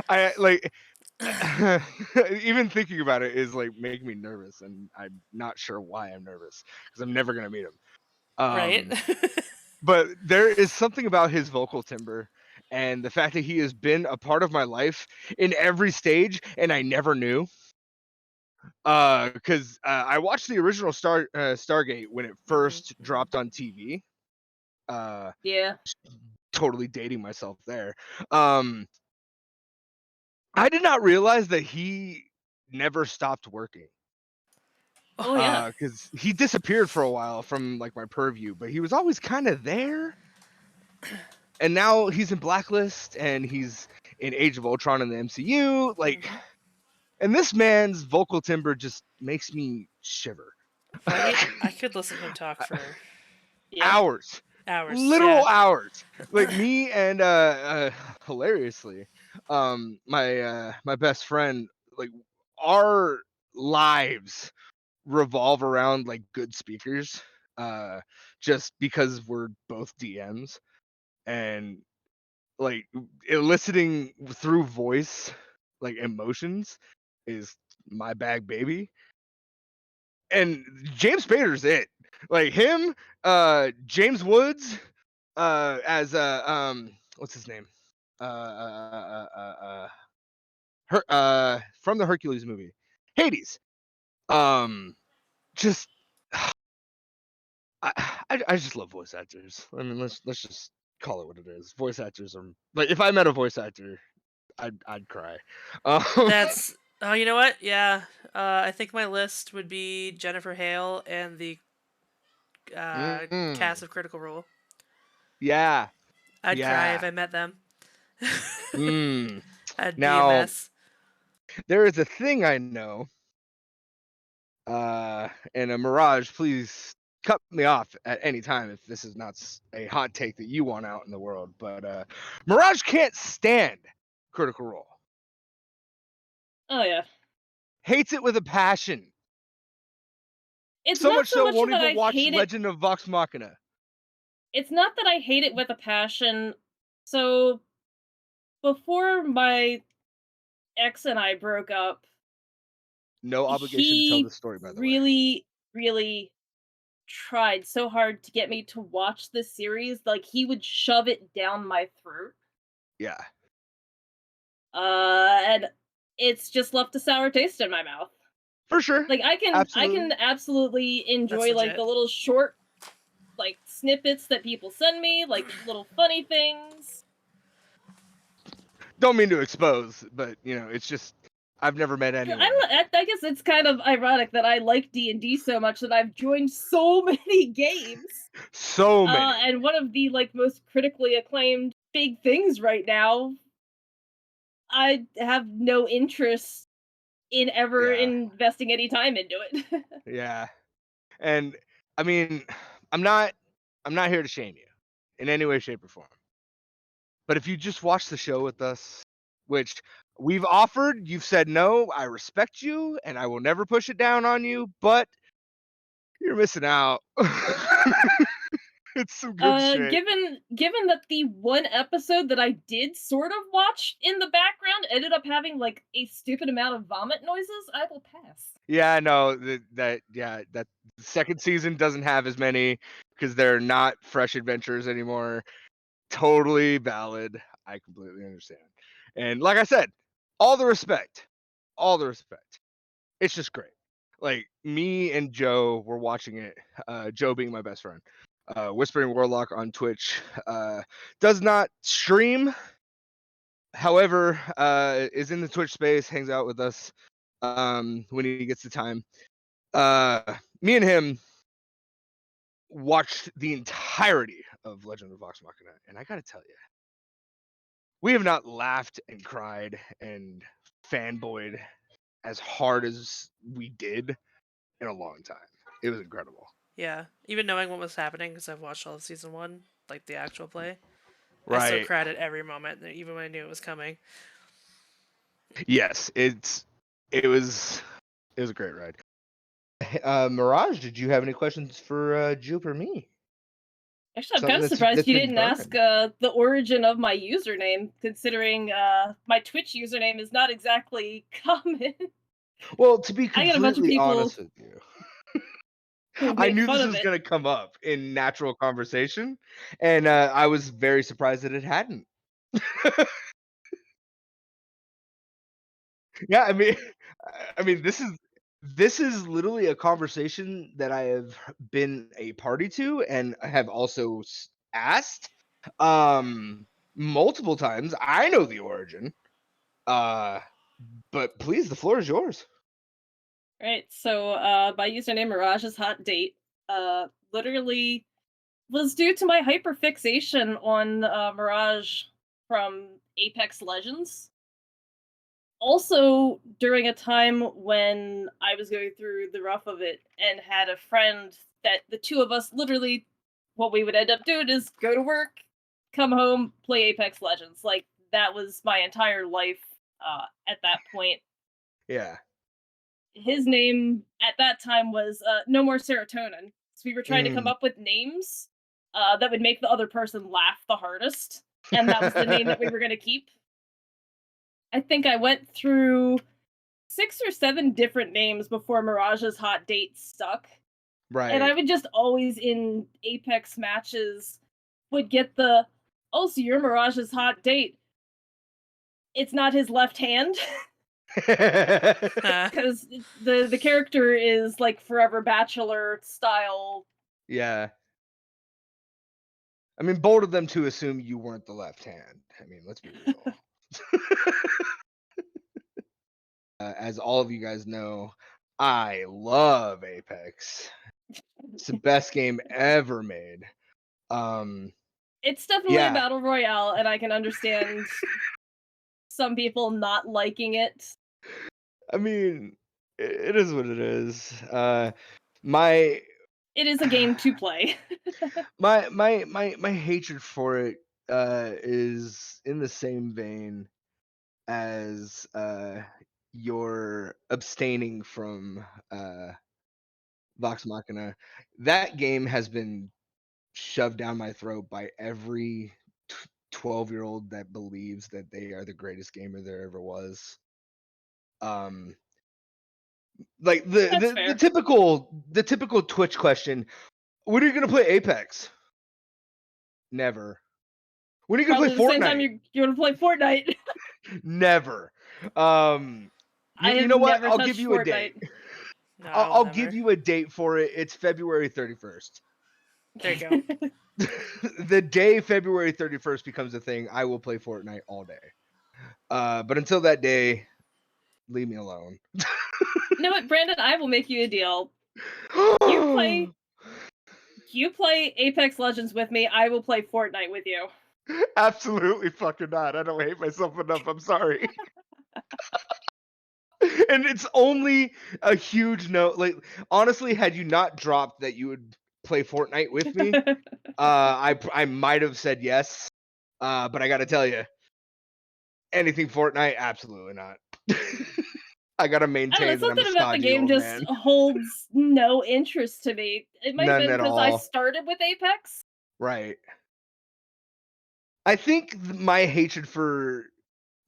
I like even thinking about it is like making me nervous, and I'm not sure why I'm nervous because I'm never gonna meet him. Right? But there is something about his vocal timbre and the fact that he has been a part of my life in every stage, and I never knew. Because I watched the original Stargate when it first dropped on TV. Uh, Yeah. totally dating myself there. Um, I did not realize that he never stopped working. Oh yeah. Because he disappeared for a while from like my purview, but he was always kind of there. And now he's in Blacklist, and he's in Age of Ultron in the MCU. Like, and this man's vocal timbre just makes me shiver. Right? I could listen to him talk for Hours. Literal hours. Like me and hilariously, my best friend, like our lives revolve around like good speakers. Just because we're both DMs, and like eliciting through voice like emotions is my bag, baby. And James Spader's it. Like him, James Woods, as what's his name? From the Hercules movie, Hades. Just I just love voice actors. I mean, let's just call it what it is. Voice actors are like, if I met a voice actor, I'd cry. That's you know what? Yeah, I think my list would be Jennifer Hale and the cast of Critical Role. Yeah. I'd cry if Yeah. I met them. I'd be a Now, mess. there is a thing I know, and a Mirage, please cut me off at any time if this is not a hot take that you want out in the world. But Mirage can't stand Critical Role. Oh yeah. Hates it with a passion. It's So not much so so much won't that even I watch hate it. Legend of Vox Machina. It's not that I hate it with a passion. So before my ex and I broke up, No obligation to tell he this story, by the way. really, really tried so hard to get me to watch this series. Like he would shove it down my throat. Yeah. And it's just left a sour taste in my mouth. For sure. Like I can absolutely enjoy like the little short like snippets that people send me, like little funny things. Don't mean to expose, but you know, it's just I've never met anyone. I guess it's kind of ironic that I like D&D so much that I've joined so many games. So many. And one of the like most critically acclaimed big things right now, I have no interest in ever investing any time into it. Yeah. And I mean, I'm not here to shame you in any way, shape, or form. But if you just watch the show with us, which we've offered, you've said no, I respect you and I will never push it down on you, but you're missing out. It's some good shit. Given that the one episode that I did sort of watch in the background ended up having like a stupid amount of vomit noises, I will pass. Yeah, no, that second season doesn't have as many because they're not fresh adventures anymore. Totally valid. I completely understand. And like I said, all the respect. It's just great. Like me and Joe were watching it, Joe being my best friend. Whispering Warlock on Twitch does not stream, however, is in the Twitch space, hangs out with us when he gets the time. Me and him watched the entirety of Legend of Vox Machina, and I gotta tell you, we have not laughed and cried and fanboyed as hard as we did in a long time. It was incredible. Yeah, even knowing what was happening, because I've watched all of season 1, like the actual play. Right. I still cried at every moment, even when I knew it was coming. Yes, it was a great ride. Mirage, did you have any questions for Jupe or me? Actually, I'm kind of surprised you didn't ask the origin of my username, considering my Twitch username is not exactly common. Well, to be I get a bunch of people honest with you, I knew this was going to come up in natural conversation, and I was very surprised that it hadn't. Yeah, I mean, this is literally a conversation that I have been a party to and have also asked multiple times. I know the origin, but please, the floor is yours. Right, so my username MiragesHotDate literally was due to my hyperfixation on Mirage from Apex Legends. Also, during a time when I was going through the rough of it and had a friend that the two of us literally, what we would end up doing is go to work, come home, play Apex Legends. Like, that was my entire life at that point. Yeah. His name at that time was No More Serotonin. So we were trying to come up with names that would make the other person laugh the hardest. And that was the name that we were going to keep. I think I went through 6 or 7 different names before Mirage's Hot Date stuck. Right. And I would just always in Apex matches would get the, oh, so you're Mirage's Hot Date. It's not his left hand. Because the character is like Forever Bachelor style. Yeah. I mean, bold of them to assume you weren't the left hand. I mean, let's be real. As all of you guys know, I love Apex. It's the best game ever made. It's definitely a battle royale, and I can understand some people not liking it. I mean, it is what it is. It is a game to play. my hatred for it is in the same vein as your abstaining from Vox Machina. That game has been shoved down my throat by every 12-year-old that believes that they are the greatest gamer there ever was. Like the typical Twitch question, when are you gonna play Apex? Never. When are you gonna Probably play the Fortnite? same time you're gonna play Fortnite. Never. You know what? I'll give you Fortnite. A date. No, I'll give you a date for it. It's February 31st. There you go. The day February 31st becomes a thing, I will play Fortnite all day. But until that day, leave me alone. You know what, Brandon? I will make you a deal. You play Apex Legends with me, I will play Fortnite with you. Absolutely fucking not. I don't hate myself enough. I'm sorry. And it's only a huge note. Like, honestly, had you not dropped that you would play Fortnite with me, I might have said yes. But I gotta tell you, anything Fortnite, absolutely not. I gotta maintain that I'm a something about the stodgy game old just man. holds no interest to me. It might have been because I started with Apex. Right. I think my hatred for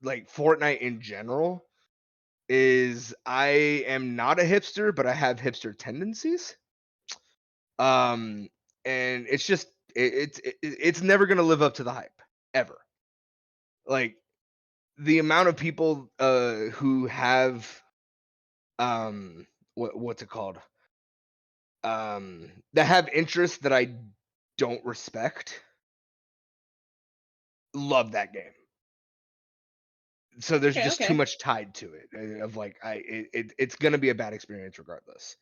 like Fortnite in general is I am not a hipster, but I have hipster tendencies. And it's just it's never gonna live up to the hype ever. Like the amount of people who have what's it called that have interests that I don't respect love that game. So there's just too much tied to it of like it's gonna be a bad experience regardless.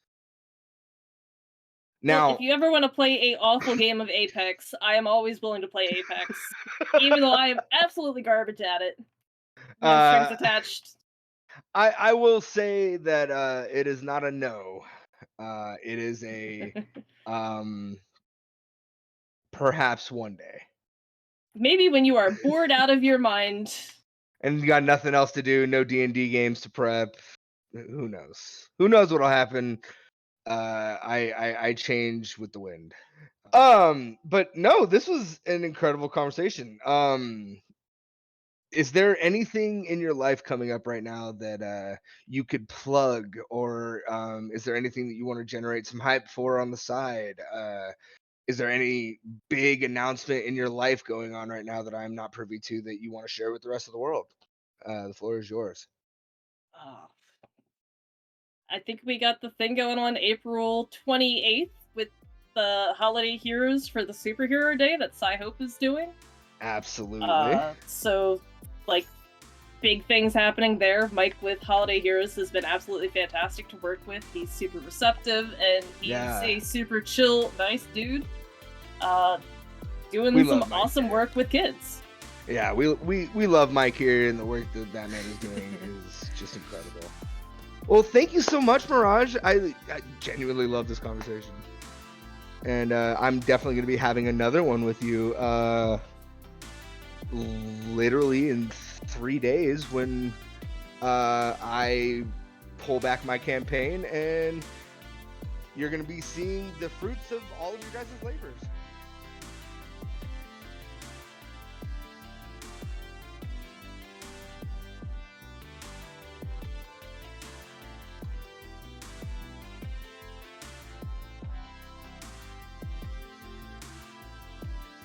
Now, well, if you ever want to play a awful game of Apex, I am always willing to play Apex, even though I am absolutely garbage at it. No strings attached. I will say that it is not a no. It is a perhaps one day. Maybe when you are bored out of your mind. And you got nothing else to do, no D&D games to prep. Who knows? Who knows what'll happen? I change with the wind. But no, this was an incredible conversation. Is there anything in your life coming up right now that you could plug, or is there anything that you want to generate some hype for on the side? Is there any big announcement in your life going on right now that I'm not privy to that you want to share with the rest of the world? The floor is yours. I think we got the thing going on April 28th with the Holiday Heroes for the Superhero Day that PSI Hope is doing. Absolutely. So, like, big things happening there. Mike with Holiday Heroes has been absolutely fantastic to work with. He's super receptive, and he's a super chill, nice dude. Doing some awesome work with kids. Yeah, we love Mike here, and the work that man is doing is just incredible. Well, thank you so much, Mirage. I genuinely love this conversation. And I'm definitely going to be having another one with you literally in 3 days when I pull back my campaign, and you're going to be seeing the fruits of all of your guys' labors.